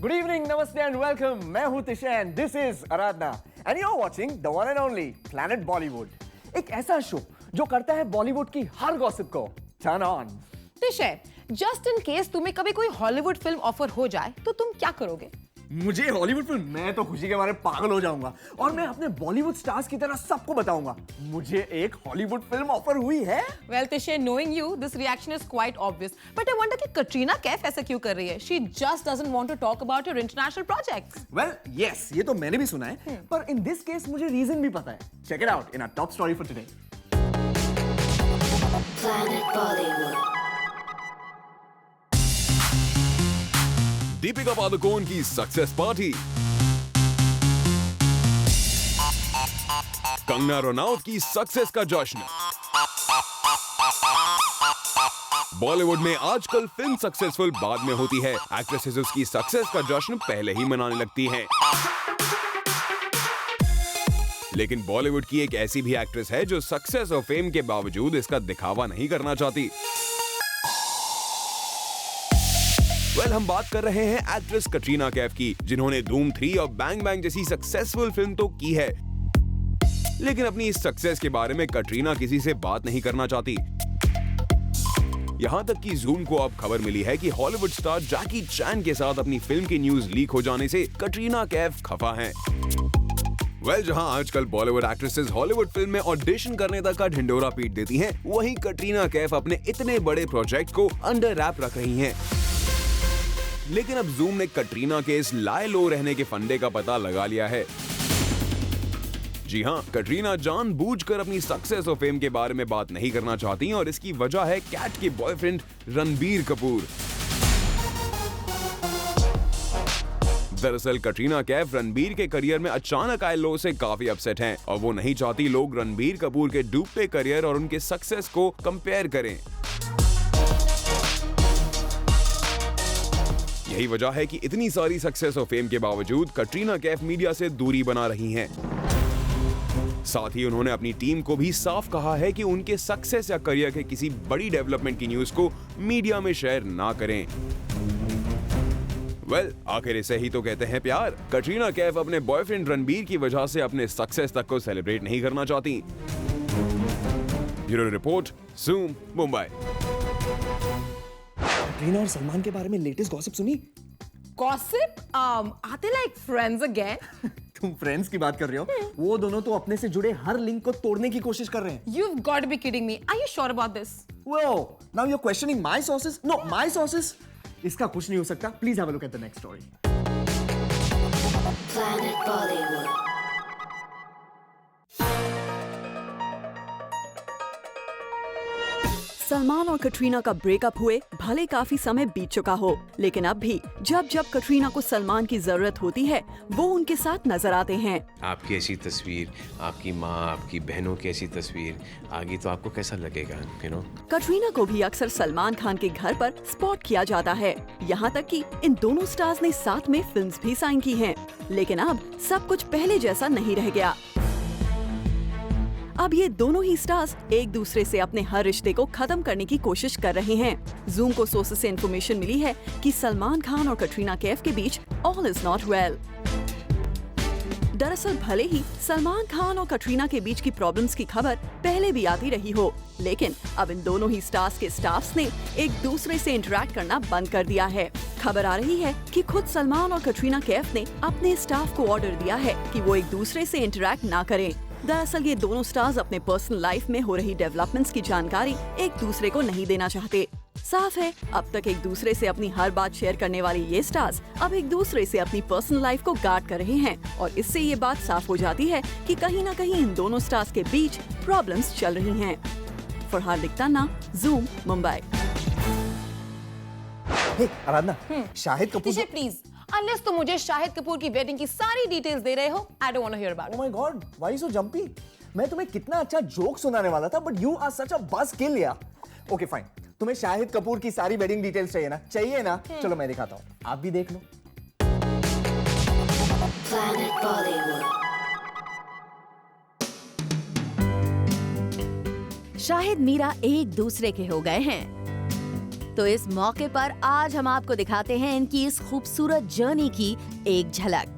Good evening, namaste and welcome. मैं हूँ Tisha and this is Aradhana and you're watching the one and only Planet Bollywood. एक ऐसा show जो करता है बॉलीवुड की हर गॉसिप को turn on. Tisha, just in case तुम्हें कभी कोई हॉलीवुड फिल्म ऑफर हो जाए तो तुम क्या करोगे? मुझे हॉलीवुड फिल्म, मैं तो खुशी के मारे पागल हो जाऊंगा और मैं अपने बॉलीवुड स्टार्स की तरह सबको बताऊंगा मुझे एक हॉलीवुड फिल्म ऑफर हुई है. Well, Tisha, knowing you, this reaction is quite obvious. But I wonder कि कटरीना कैफ ऐसा क्यों कर रही है? She just doesn't want to talk about her international projects. Well, yes, ये तो मैंने भी सुना है, पर in this case मुझे रीजन भी पता है. Check it out in our top story for today. Planet Bollywood. Deepika Padukone की सक्सेस पार्टी, कंगना रनौत की सक्सेस का जश्न. बॉलीवुड में आजकल फिल्म सक्सेसफुल बाद में होती है. एक्ट्रेसेस उसकी सक्सेस का जश्न पहले ही मनाने लगती हैं. लेकिन बॉलीवुड की एक ऐसी भी एक्ट्रेस है जो सक्सेस और फेम के बावजूद इसका दिखावा नहीं करना चाहती. हम बात कर रहे हैं एक्ट्रेस कटरीना कैफ की, जिन्होंने धूम 3 और बैंग बैंग जैसी सक्सेसफुल फिल्म तो की है, लेकिन अपनी इस सक्सेस के बारे में कटरीना किसी से बात नहीं करना चाहती. यहां तक कि जूम को अब खबर मिली है कि हॉलीवुड स्टार जैकी चैन के साथ अपनी फिल्म की न्यूज लीक हो जाने से कटरीना कैफ खफा हैं. जहां आजकल बॉलीवुड एक्ट्रेसेस हॉलीवुड फिल्म में ऑडिशन करने तक का ढिंडोरा पीट देती हैं, वहीं कटरीना कैफ अपने इतने बड़े प्रोजेक्ट को अंडर रैप रख रही हैं. लेकिन अब जूम ने कटरीना के इस लाए लो रहने के फंडे का पता लगा लिया है. जी हां, कटरीना जानबूझकर अपनी सक्सेस और फेम के बारे में बात नहीं करना चाहती और इसकी वजह है कैट के बॉयफ्रेंड रणबीर कपूर. दरअसल कटरीना कैफ रणबीर के करियर में अचानक आए लो से काफी अपसेट हैं और वो नहीं चाहती लोग रणबीर कपूर के डूबते करियर और उनके सक्सेस को कंपेयर करें. यही वजह है कि इतनी सारी सक्सेस और फेम के बावजूद कटरीना कैफ मीडिया से दूरी बना रही हैं. साथ ही उन्होंने अपनी टीम को भी साफ कहा है कि उनके सक्सेस या करियर के किसी बड़ी डेवलपमेंट की न्यूज को मीडिया में शेयर ना करें. आखिर इसे ही तो कहते हैं प्यार. कटरीना कैफ अपने बॉयफ्रेंड रणबीर की वजह से अपने सक्सेस तक को सेलिब्रेट नहीं करना चाहती. Bureau report, zoom, Mumbai. Katrina और सलमान के बारे में लेटेस्ट गॉसिप सुनी? Gossip? Are they like friends again? तुम फ्रेंड्स की बात कर रहे हो? वो दोनों तो अपने से जुड़े हर लिंक को तोड़ने की कोशिश कर रहे हैं. You've got to be kidding me. Are you sure about this? Whoa! Now you're questioning my sources? No, my sources? इसका कुछ नहीं हो सकता. Please have a look at the next story. Planet Bollywood. Salman और कटरीना का ब्रेकअप हुए भले काफी समय बीत चुका हो, लेकिन अब भी जब जब कटरीना को सलमान की जरूरत होती है वो उनके साथ नजर आते हैं. आपकी ऐसी तस्वीर, आपकी माँ, आपकी बहनों की ऐसी तस्वीर, आगे तो आपको कैसा लगेगा, यू नो? कटरीना को भी अक्सर सलमान खान के घर पर स्पॉट किया जाता है. यहाँ तक कि इन दोनों स्टार्स ने साथ में फिल्म्स भी साइन की हैं. लेकिन अब सब कुछ पहले जैसा नहीं रह गया. अब ये दोनों ही स्टार्स एक दूसरे से अपने हर रिश्ते को खत्म करने की कोशिश कर रहे हैं. जूम को सोर्सेस से इन्फॉर्मेशन मिली है कि सलमान खान और कटरीना कैफ के बीच ऑल इज नॉट वेल. दरअसल भले ही सलमान खान और कटरीना के बीच की प्रॉब्लम्स की खबर पहले भी आती रही हो, लेकिन अब इन दोनों ही स्टार्स के स्टाफ्स ने एक दूसरे से इंटरैक्ट करना बंद कर दिया है. खबर आ रही है कि खुद सलमान और कटरीना कैफ ने अपने स्टाफ को ऑर्डर दिया है कि वो एक दूसरे से इंटरैक्ट ना करें. दरअसल ये दोनों स्टार्स अपने पर्सनल लाइफ में हो रही डेवलपमेंट्स की जानकारी एक दूसरे को नहीं देना चाहते. साफ है, अब तक एक दूसरे से अपनी हर बात शेयर करने वाले ये स्टार्स अब एक दूसरे से अपनी पर्सनल लाइफ को गार्ड कर रहे हैं और इससे ये बात साफ हो जाती है कि कहीं न कहीं इन दोनों स्टार्स के बीच प्रॉब्लम्स चल रही हैं. फरहान लिखताना, Zoom, Mumbai. Hey, Aradhana, Shahid Kapoor. Tisha, please. Unless तुम मुझे शाहिद कपूर की वेडिंग की सारी डिटेल्स दे रहे हो, I don't want to hear about it. Oh my God, why so jumpy? मैं तुम्हें कितना अच्छा जोक सुनाने वाला था, but you are such a buzzkill यार. Okay, fine. तुम्हें शाहिद कपूर की सारी वेडिंग डिटेल्स चाहिए ना? चाहिए ना? चलो मैं दिखाता हूँ. आप भी देख लो. Planet Bollywood. शाहिद मीरा एक दूसरे के हो गए हैं. तो इस मौके पर आज हम आपको दिखाते हैं इनकी इस खूबसूरत जर्नी की एक झलक।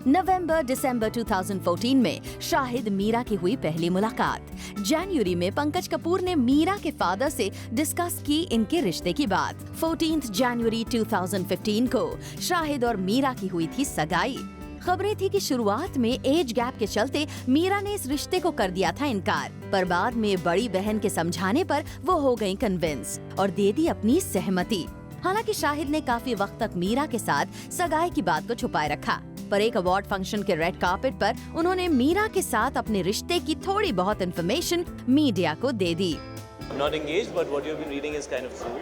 नवंबर दिसंबर 2014 में शाहिद मीरा की हुई पहली मुलाकात। जनवरी में पंकज कपूर ने मीरा के फादर से डिस्कस की इनके रिश्ते की बात। 14 जनवरी 2015 को शाहिद और मीरा की हुई थी सगाई। खबरें थी कि शुरुआत में एज गैप के चलते मीरा ने इस रिश्ते को कर दिया था इनकार, पर बाद में बड़ी बहन के समझाने पर वो हो गई कन्विंस और दे दी अपनी सहमति। हालांकि शाहिद ने काफी वक्त तक मीरा के साथ सगाई की बात को छुपाए रखा, पर एक अवार्ड फंक्शन के रेड कार्पेट पर उन्होंने मीरा के साथ अपने रिश्ते की थोड़ी बहुत इन्फॉर्मेशन मीडिया को दे दी। Not engaged, but what you've been reading is kind of true.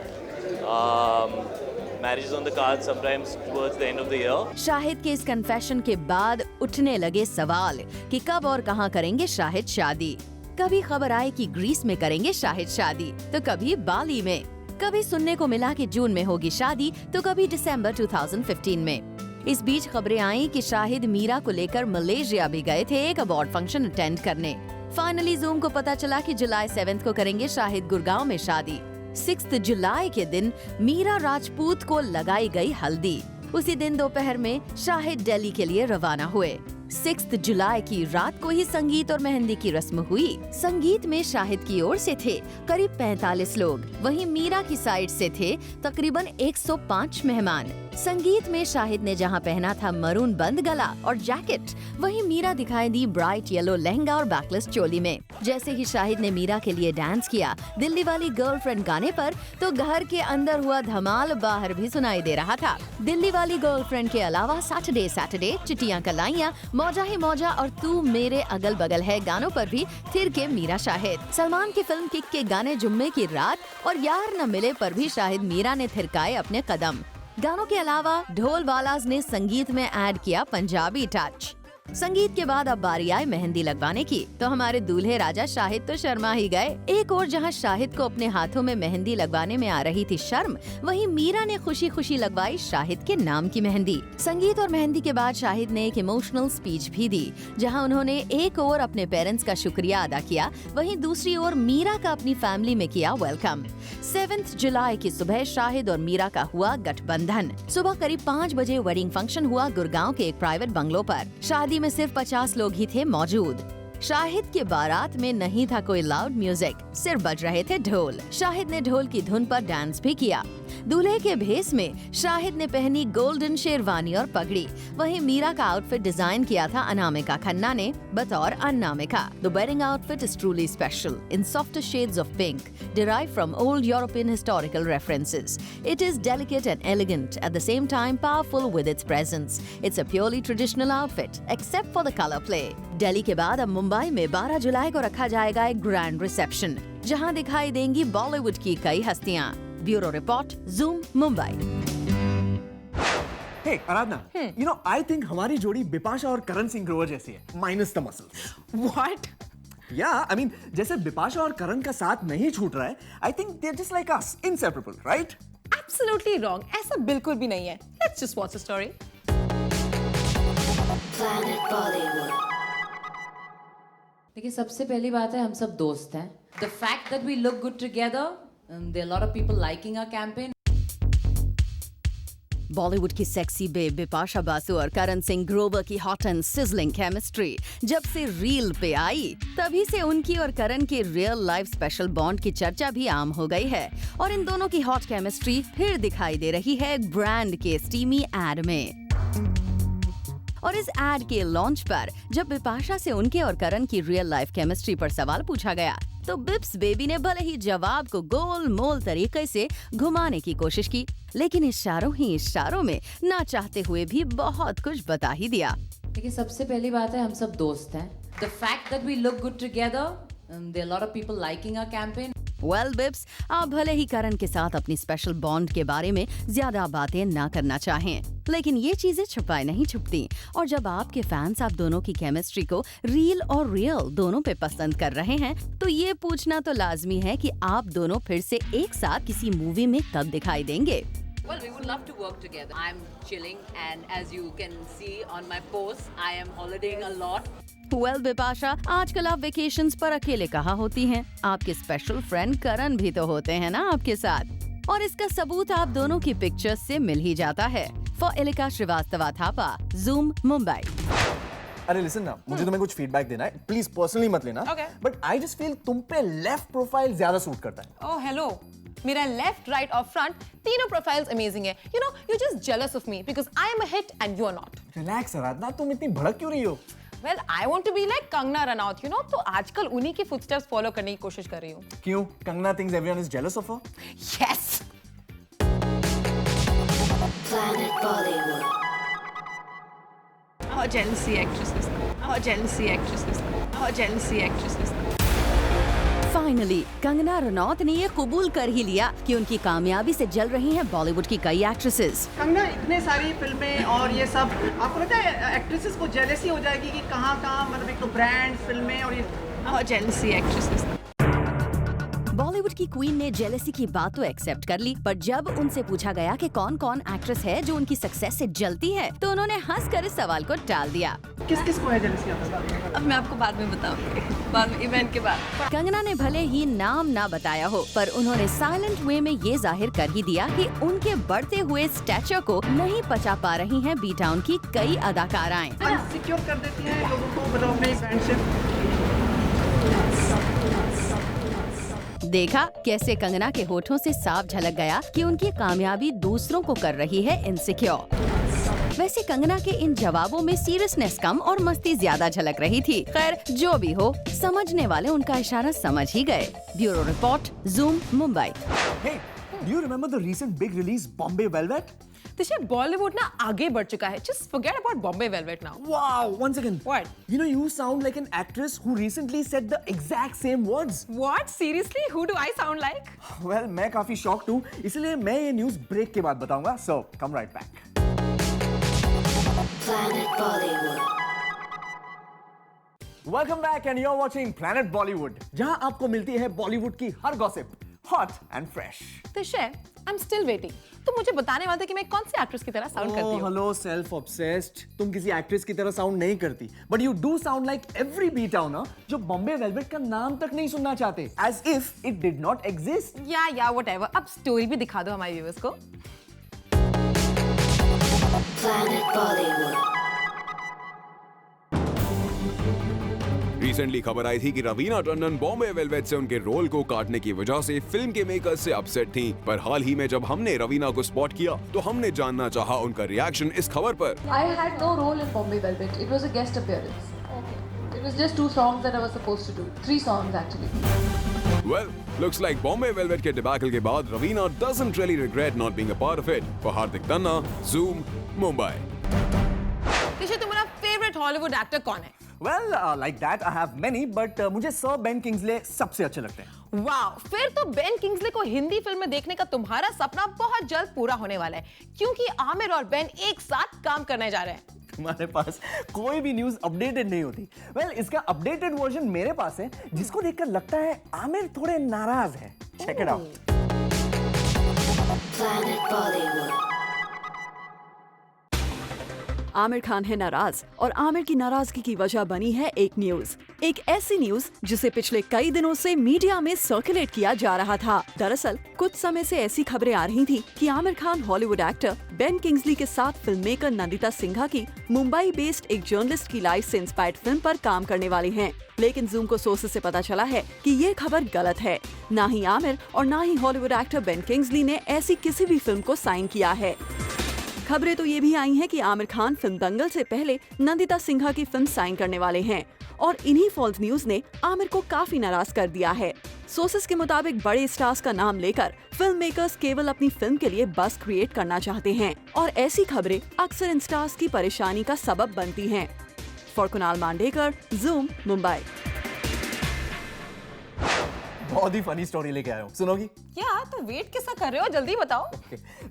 Marriage is on the cards sometimes towards the end of the year. Shahid के इस कन्फेशन के बाद उठने लगे सवाल कि कब और कहां करेंगे शाहिद शादी। कभी खबर आई कि ग्रीस में करेंगे शाहिद शादी, तो कभी बाली में। कभी सुनने को मिला कि जून में होगी शादी, तो कभी दिसंबर 2015 में। इस बीच खबरें आई कि शाहिद मीरा को लेकर मलेशिया भी गए थे एक अवार्ड फंक्शन अटेंड करने। फाइनली जूम को पता चला कि जुलाई 7 को करेंगे शाहिद गुड़गांव में शादी। 6 जुलाई के दिन मीरा राजपूत को लगाई गई हल्दी। उसी दिन दोपहर में शाहिद दिल्ली के लिए रवाना हुए। 6 जुलाई की रात को ही संगीत और मेहंदी की रस्म हुई। संगीत में शाहिद की ओर से थे करीब 45 लोग, वहीं मीरा की साइड से थे तकरीबन 105 मेहमान। संगीत में शाहिद ने जहां पहना था मरून बंद गला और जैकेट, वहीं मीरा दिखाई दी ब्राइट येलो लहंगा और बैकलेस चोली में। जैसे ही शाहिद ने मीरा के लिए डांस किया दिल्ली वाली गर्लफ्रेंड गाने पर, तो घर के अंदर हुआ धमाल बाहर भी सुनाई दे रहा था। दिल्ली वाली गर्लफ्रेंड के अलावा सैटरडे सैटरडे, चिट्टियां कलाइयां, मौजा ही मौजा और तू मेरे अगल बगल है गानों पर भी थिर के मीरा शाहिद। सलमान की फिल्म किक के गाने जुम्मे की रात और यार न मिले पर भी शाहिद मीरा ने थिरकाए अपने कदम। गानों के अलावा ढोल वालाज ने संगीत में ऐड किया पंजाबी टच। संगीत के बाद अब बारी आई मेहंदी लगवाने की, तो हमारे दूल्हे राजा शाहिद तो शर्मा ही गए। एक और जहां शाहिद को अपने हाथों में मेहंदी लगवाने में आ रही थी शर्म, वहीं मीरा ने खुशी खुशी लगवाई शाहिद के नाम की मेहंदी। संगीत और मेहंदी के बाद शाहिद ने एक इमोशनल स्पीच भी दी, जहां उन्होंने एक और अपने पेरेंट्स का शुक्रिया अदा किया, वहीं दूसरी ओर मीरा का अपनी फैमिली में किया वेलकम। 7 जुलाई की सुबह शाहिद और मीरा का हुआ गठबंधन। सुबह करीब 5 बजे वेडिंग फंक्शन हुआ गुड़गांव के एक प्राइवेट बंगलो पर। शादी में सिर्फ 50 लोग ही थे मौजूद। शाहिद के बारात में नहीं था कोई लाउड म्यूजिक, सिर्फ बज रहे थे ढोल। शाहिद ने ढोल की धुन पर डांस भी किया। दूल्हे के भेस में शाहिद ने पहनी गोल्डन शेरवानी और पगड़ी, वहीं मीरा का आउटफिट डिजाइन किया था अनामिका खन्ना ने बतौर Anamika. The wedding outfit is truly special in softer shades of pink, derived from old European historical references. It is delicate and elegant, at the same time powerful with its presence. It's a purely traditional outfit, except for the color play. Delhi के बाद अब मुंबई में 12 जुलाई को रखा जाएगा एक grand reception, जहां दिखाई देंगी बॉलीवुड की कई हस्तियां। Bureau report, zoom, Mumbai. Hey, Aradhana, you know, I think हमारी जोड़ी बिपाशा और करण सिंह ग्रोवर जैसी है, minus the muscles. What? Yeah, I mean, जैसे बिपाशा और करण का साथ नहीं छूट रहा है, I think they're just like us, inseparable, right? Absolutely wrong. ऐसा बिल्कुल भी नहीं है. Let's just watch the story. Planet Bollywood. देखिए, सबसे पहली बात है हम सब दोस्त हैं. The fact that we look good together, there are a lot of people liking our campaign. Bollywood की सेक्सी बेब बिपाशा बासु और करण सिंह ग्रोवर की हॉट एंड सिजलिंग केमिस्ट्री जब से रील पे आई, तभी से उनकी और करण की रियल लाइफ स्पेशल बॉन्ड की चर्चा भी आम हो गई है। और इन दोनों की हॉट केमिस्ट्री फिर दिखाई दे रही है ब्रांड के स्टीमी एड में। और इस एड के लॉन्च पर जब बिपाशा से उनके और करण की रियल लाइफ केमिस्ट्री पर सवाल पूछा गया, तो बिप्स बेबी ने भले ही जवाब को गोल मोल तरीके से घुमाने की कोशिश की, लेकिन इशारों ही इशारों में ना चाहते हुए भी बहुत कुछ बता ही दिया। देखिए, सबसे पहली बात है हम सब दोस्त हैं. The fact that we look good together, there are a lot of people liking our campaign. Well, Bips, आप भले ही करण के साथ अपनी स्पेशल बॉन्ड के बारे में ज्यादा बातें ना करना चाहें, लेकिन ये चीजें छुपाए नहीं छुपती। और जब आपके फैंस आप दोनों की केमिस्ट्री को रील और रियल दोनों पे पसंद कर रहे हैं, तो ये पूछना तो लाजमी है कि आप दोनों फिर से एक साथ किसी मूवी में कब दिखाई देंगे। Well, we would love to work together. I'm chilling, and as you can see on my posts, I am holidaying a lot. Well, Bipasha, आजकल आप वेकेशंस पर अकेले कहाँ होती हैं? आपके स्पेशल फ्रेंड करण भी तो होते हैं ना आपके साथ। और इसका सबूत आप दोनों की पिक्चर्स से मिल ही जाता है। For Elika Srivastava Thapa, zoom Mumbai. अरे लिसन ना, मुझे तुम्हें कुछ फीडबैक देना है, प्लीज पर्सनली मत लेना, बट आई जस्ट फील तुम पे लेफ्ट प्रोफाइल ज्यादा सूट करता है। ओह हेलो, मेरा लेफ्ट राइट और फ्रंट तीनों प्रोफाइल्स अमेजिंग है। You know, you just jealous of me because I am a hit and you are not. Relax Aradhana, तुम इतनी भड़क क्यों रही हो? Well, I want to be like Kangana Ranaut, you know, तो आजकल उन्हीं की फुटस्टेप्स फॉलो करने की कोशिश कर रही हूँ। क्यों? Kangana thinks everyone is jealous of her? Yes. Planet Bollywood. How jealousy actresses. How jealousy actresses. How jealousy actresses. Finally Kangana Ranaut ने ये कबूल कर ही लिया कि उनकी कामयाबी से जल रही हैं बॉलीवुड की कई एक्ट्रेसेस। कंगना, इतने सारी फिल्में और ये सब, आपको लगता है एक्ट्रेसेस को जेलसी हो जाएगी कि कहाँ मतलब एक तो ब्रांड फिल्में और ये? How jealousy actresses. बॉलीवुड की क्वीन ने जेलसी की बात तो एक्सेप्ट कर ली, पर जब उनसे पूछा गया कि कौन कौन एक्ट्रेस है जो उनकी सक्सेस से जलती है, तो उन्होंने हंसकर इस सवाल को टाल दिया। किस किस को है जेलसी? अब मैं आपको बाद में बताऊंगी, बाद में इवेंट के बाद। कंगना ने भले ही नाम ना बताया हो, पर उन्होंने साइलेंट वे में ये जाहिर कर ही दिया कि उनके बढ़ते हुए स्टैचर को नहीं पचा पा रही हैं बी टाउन की कई अदाकाराएं। सिक्योर कर देती हैं लोगों को, मतलब अपने फ्रेंडशिप। देखा कैसे कंगना के होठों से साफ झलक गया कि उनकी कामयाबी दूसरों को कर रही है इनसिक्योर। वैसे कंगना के इन जवाबों में सीरियसनेस कम और मस्ती ज्यादा झलक रही थी। खैर जो भी हो, समझने वाले उनका इशारा समझ ही गए। Bureau report, zoom Mumbai. Hey, do you remember the recent big release Bombay Velvet? दिशा, बॉलीवुड ना आगे बढ़ चुका है। Just forget about Bombay Velvet now. Wow, one second. What? You know, you sound like an actress who recently said the exact same words. What? Seriously? Who do I sound like? Well, मैं काफी shocked हूँ, इसलिए मैं ये news break के बाद बताऊंगा. So, come right back. Planet Bollywood. Welcome back and you're watching Planet Bollywood, जहाँ आपको मिलती है बॉलीवुड की हर gossip, hot and fresh. Disha, I'm still waiting. तुम मुझे बताने वाले थे कि मैं कौन सी एक्ट्रेस की तरह साउंड करती हूँ। हेलो सेल्फ ऑब्सेस्ड, तुम किसी एक्ट्रेस की तरह साउंड नहीं करती, but you do sound like every B towner जो बॉम्बे वेलवेट का नाम तक नहीं सुनना चाहते, as if it did not exist. या व्हाटएवर। अब स्टोरी भी दिखा दो हमारे व्यूअर्स को। Planet Bollywood. रिसेंटली खबर आई थी कि रवीना टंडन बॉम्बे वेलवेट से उनके रोल को काटने की वजह से फिल्म के मेकर्स से अपसेट थीं। पर हाल ही में जब हमने रवीना को स्पॉट किया तो हमने जानना चाहा उनका रिएक्शन इस खबर पर। I had no role in Bombay Velvet. It was a guest appearance. Okay. It was just 2 songs that I was supposed to do. 3 songs actually. Well, looks like Bombay Velvet के debacle के बाद Raveena doesn't really regret not being a part of it. For Hardik Tanna, Zoom, Mumbai. दिशा, तुम्हारा favourite Hollywood actor कौन है? Well, like that I have many, but मुझे sir Ben Kingsley सबसे अच्छे लगते हैं। वाह, फिर तो बेन किंग्सले को हिंदी फिल्म में देखने का तुम्हारा सपना बहुत जल्द पूरा होने वाला है, क्योंकि आमिर और बेन एक साथ काम करने जा रहे हैं। तुम्हारे पास कोई भी न्यूज़ अपडेटेड नहीं होती। Well, इसका अपडेटेड वर्जन मेरे पास है, जिसको देखकर लगता है आमिर थोड़े नाराज है। Check it out. Planet Bollywood. Aamir Khan है नाराज और आमिर की नाराजगी की वजह बनी है एक न्यूज, एक ऐसी न्यूज जिसे पिछले कई दिनों से मीडिया में सर्कुलेट किया जा रहा था। दरअसल कुछ समय से ऐसी खबरें आ रही थी कि Aamir Khan Hollywood actor Ben Kingsley के साथ फिल्ममेकर नंदिता सिन्हा की मुंबई बेस्ड एक जर्नलिस्ट की लाइफ से इंस्पायर्ड फिल्म पर काम करने वाले हैं। लेकिन जूम को सोर्सेस से पता चला है कि ये खबर गलत है। ना ही आमिर और ना ही हॉलीवुड एक्टर बेन किंग्सली ने ऐसी किसी भी फिल्म को साइन किया है। खबरें तो ये भी आई हैं कि आमिर खान फिल्म दंगल से पहले नंदिता सिन्हा की फिल्म साइन करने वाले हैं और इन्हीं फॉल्स न्यूज ने आमिर को काफी नाराज कर दिया है। सोर्सेस के मुताबिक बड़े स्टार्स का नाम लेकर फिल्म मेकर्स केवल अपनी फिल्म के लिए बस क्रिएट करना चाहते हैं और ऐसी खबरें अक्सर इन स्टार्स की परेशानी का सबब बनती हैं। For Kunal Mandekar, zoom, Mumbai. बहुत ही फनी स्टोरी लेके आया हूँ, सुनोगी? क्या तो वेट किसका कर रहे हो, जल्दी बताओ।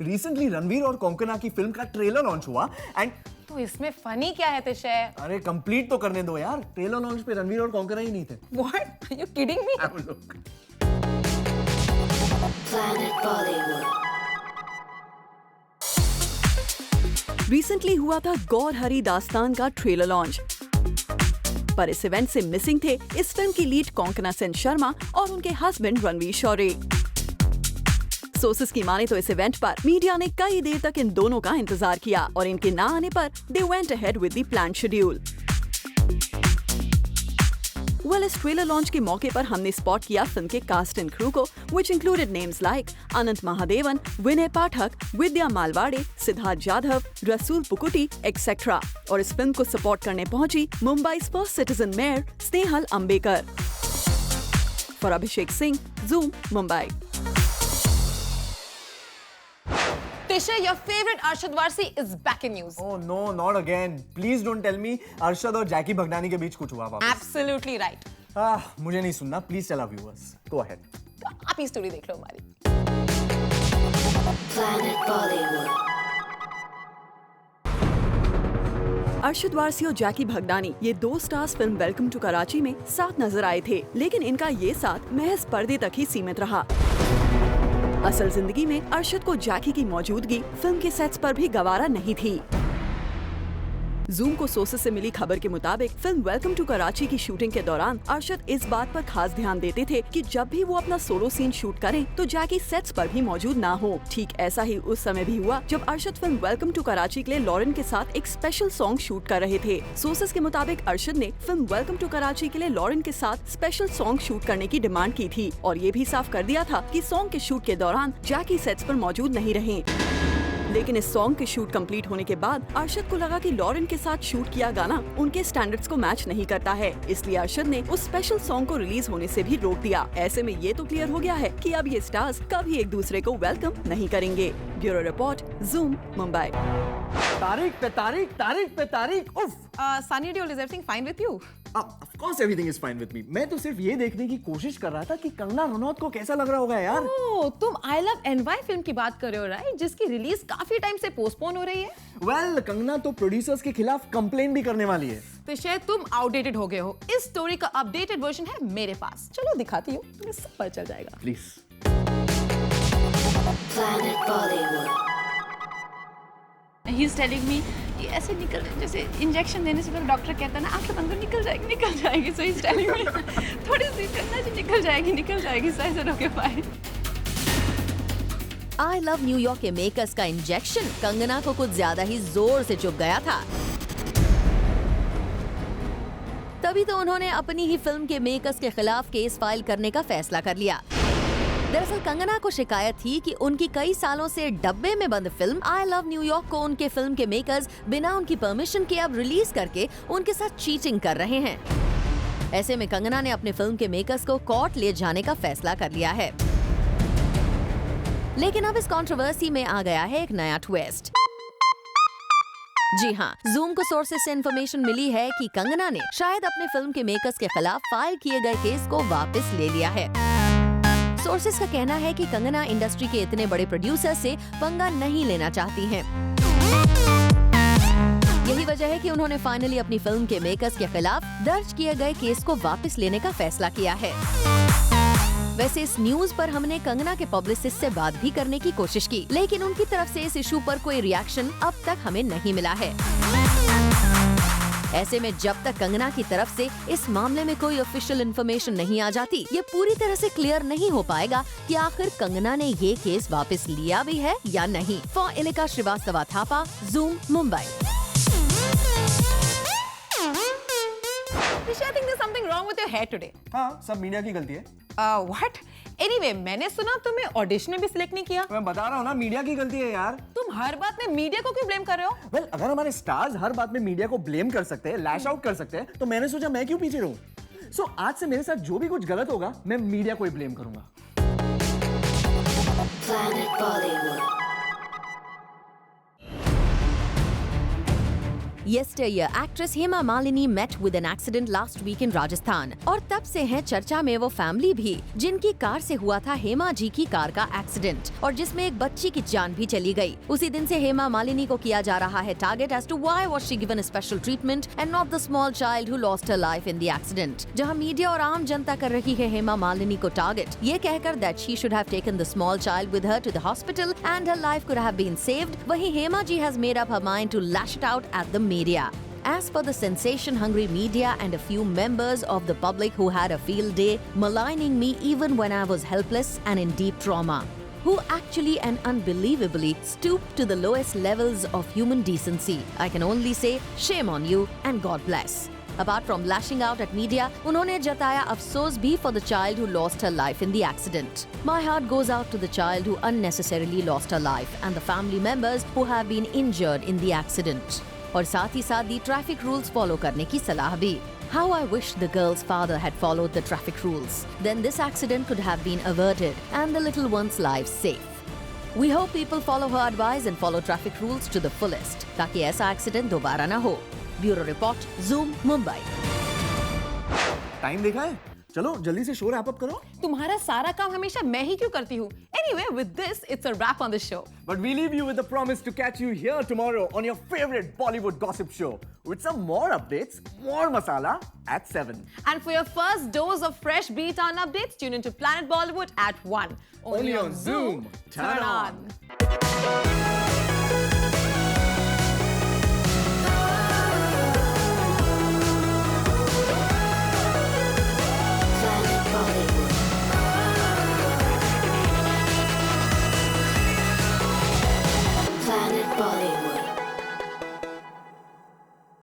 रिसेंटली रणवीर और कोंकणा की फिल्म का ट्रेलर लॉन्च हुआ एंड तो इसमें फनी क्या है तिशय? अरे कंप्लीट तो करने दो यार, ट्रेलर लॉन्च पे रणवीर और कोंकणा ही नहीं थे। What? Are you kidding me? Planet Bollywood. Recently हुआ था गौर हरी दास्तान का ट्रेलर लॉन्च, पर इस इवेंट से मिसिंग थे इस फिल्म की लीड कोंकणा सेन शर्मा और उनके हस्बैंड रणवीर शौरी। सोर्सेज की माने तो इस इवेंट पर मीडिया ने कई देर तक इन दोनों का इंतजार किया और इनके ना आने पर they went ahead with the planned schedule. इस ट्रेलर लॉन्च के मौके पर हमने स्पॉट किया फिल्म के कास्ट एंड क्रू को, which included names like अनंत महादेवन, विनय पाठक, विद्या मालवाड़े, सिद्धार्थ जाधव, रसूल पुकुटी, etc. और इस फिल्म को सपोर्ट करने पहुंची Mumbai first citizen mayor Snehal Ambekar. For Abhishek Singh, Zoom, Mumbai. Tisha, your favorite Arshad Varsi is back in news. Oh no, not again. Please don't tell me Arshad और जैकी भगनानी के बीच कुछ हुआ वापस। Absolutely right. मुझे नहीं सुनना। Please tell our viewers. Go ahead. आप ये स्टोरी देख लो हमारी। Planet Bollywood. अरशद वारसी और जैकी भगनानी ये दो स्टार्स फिल्म वेलकम टू कराची में साथ नजर आए थे, लेकिन इनका ये साथ महज पर्दे तक ही सीमित रहा। असल जिंदगी में अरशद को जैकी की मौजूदगी फिल्म के सेट्स पर भी गवारा नहीं थी। जूम को सोर्सेज से मिली खबर के मुताबिक फिल्म वेलकम टू कराची की शूटिंग के दौरान अरशद इस बात पर खास ध्यान देते थे कि जब भी वो अपना सोलो सीन शूट करें तो जैकी सेट्स पर भी मौजूद ना हो। ठीक ऐसा ही उस समय भी हुआ जब अरशद फिल्म वेलकम टू कराची के लिए लॉरेन के साथ एक स्पेशल सॉन्ग शूट कर रहे थे। सोर्सेज के मुताबिक अरशद ने फिल्म वेलकम टू कराची के लिए लॉरेन के साथ स्पेशल सॉन्ग शूट करने की डिमांड की थी और ये भी साफ कर दिया था कि सॉन्ग के शूट के दौरान जैकी सेट्स पर मौजूद नहीं रहे। लेकिन इस सॉन्ग के शूट कंप्लीट होने के बाद अरशद को लगा कि लॉरेन के साथ शूट किया गाना उनके स्टैंडर्ड्स को मैच नहीं करता है, इसलिए अरशद ने उस स्पेशल सॉन्ग को रिलीज होने से भी रोक दिया। ऐसे में ये तो क्लियर हो गया है कि अब ये स्टार्स कभी एक दूसरे को वेलकम नहीं करेंगे। Bureau report, Zoom, Mumbai. तारीख पे तारीख, तारीख पे तारीख। उफ। Sunny Deol, is everything fine with you? Of course everything is fine with me. मैं तो सिर्फ ये देखने की कोशिश कर रहा था कि कंगना रनौत को कैसा लग रहा होगा यार। ओह, तुम I Love NY फिल्म की बात कर रहे हो राइट, जिसकी रिलीज काफी टाइम से पोस्टपोन हो रही है। Well, कंगना तो प्रोड्यूसर्स के खिलाफ कंप्लेन भी करने वाली है। तो शायद तुम आउटडेटेड हो गए हो। इस स्टोरी का अपडेटेड वर्जन है मेरे पास, चलो दिखाती हूँ, तुम्हें सब पता चल जाएगा। Please. Planet Bollywood. He is telling me कि ऐसे निकल, जैसे इंजेक्शन देने से पहले डॉक्टर कहता है ना आंखें बंद कर निकल जाएगी। So he is telling me थोड़ी सी करना जी निकल जाएगी। So I said okay fine. I love New York के मेकर्स का इंजेक्शन कंगना को कुछ ज्यादा ही जोर से चुभ गया था। तभी तो उन्होंने अपनी ही फिल्म के मेकर्स के खिलाफ केस फाइल करने का फैसला कर लिया। दरअसल कंगना को शिकायत थी कि उनकी कई सालों से डब्बे में बंद फिल्म आई लव न्यूयॉर्क को उनके फिल्म के मेकर्स बिना उनकी परमिशन के अब रिलीज करके उनके साथ चीटिंग कर रहे हैं। ऐसे में कंगना ने अपने फिल्म के मेकर्स को कोर्ट ले जाने का फैसला कर लिया है। लेकिन अब इस कंट्रोवर्सी में आ गया है एक नया ट्विस्ट। जी हाँ, Zoom को सोर्सेज से इंफॉर्मेशन मिली है कि कंगना ने शायद अपने फिल्म के मेकर्स के खिलाफ फाइल किए गए केस को वापस ले लिया है। सोर्सेज का कहना है कि कंगना इंडस्ट्री के इतने बड़े प्रोड्यूसर से पंगा नहीं लेना चाहती हैं। यही वजह है कि उन्होंने फाइनली अपनी फिल्म के मेकर्स के खिलाफ दर्ज किए गए केस को वापस लेने का फैसला किया है। वैसे इस न्यूज पर हमने कंगना के पब्लिसिस्ट से बात भी करने की कोशिश की, लेकिन उनकी तरफ से इस इशू पर कोई रिएक्शन अब तक हमें नहीं मिला है। ऐसे में जब तक कंगना की तरफ से इस मामले में कोई ऑफिशियल इन्फॉर्मेशन नहीं आ जाती, ये पूरी तरह से क्लियर नहीं हो पाएगा कि आखिर कंगना ने ये केस वापस लिया भी है या नहीं। For Ilika Shrivastava Thapa, Zoom, Mumbai. I think there's something wrong with your hair today. हाँ, सब मीडिया की गलती है। What? Anyway, मैंने सुना तुम्हें ऑडिशन में भी सिलेक्ट नहीं किया। मैं बता रहा हूँ ना, मीडिया की गलती है यार। तुम हर बात में मीडिया को क्यों ब्लेम कर रहे हो? Well, अगर हमारे स्टार्स हर बात में मीडिया को ब्लेम कर सकते हैं, लैश आउट कर सकते हैं, तो मैंने सोचा मैं क्यों पीछे रहूं। So, आज से मेरे साथ जो भी कुछ गलत होगा, मैं मीडिया को ही ब्लेम करूंगा। Planet Bollywood. Yesteryear actress Hema Malini met with an accident last week in Rajasthan और तब से है चर्चा में वो फैमिली भी जिनकी कार से हुआ था हेमा जी की कार का एक्सीडेंट और जिसमें एक बच्ची की जान भी चली गई। उसी दिन से हेमा मालिनी को किया जा रहा है target as to why was she given a special treatment and not the small child who lost her life in the accident। जहां मीडिया और आम जनता कर रही है हेमा मालिनी को टारगेट ये कहकर that she should have taken the small child with her to the hospital and her life could have been saved, वहीं Hema ji has made up her mind to lash it out at the media। As for the sensation-hungry media and a few members of the public who had a field day maligning me even when I was helpless and in deep trauma. who actually and unbelievably stooped to the lowest levels of human decency. I can only say shame on you and God bless. Apart from lashing out at media, उन्होंने जताया अफसोस भी for the child who lost her life in the accident. My heart goes out to the child who unnecessarily lost her life and the family members who have been injured in the accident. और साथ ही साथ दी traffic rules follow करने की सलाह भी. How I wish the girl's father had followed the traffic rules. Then this accident could have been averted and the little one's life safe. We hope people follow her advice and follow traffic rules to the fullest, ताकि ऐसा accident दोबारा ना हो. Bureau report, Zoom, Mumbai. Time देखा है? चलो जल्दी से शो रैप अप करो. तुम्हारा सारा काम हमेशा मैं ही क्यों करती हूँ? Anyway, with this, it's a wrap on the show. But we leave you with the promise to catch you here tomorrow on your favorite Bollywood gossip show with some more updates, more masala at 7. And for your first dose of fresh B-Town updates, tune into Planet Bollywood at 1. Only on Zoom. Turn on.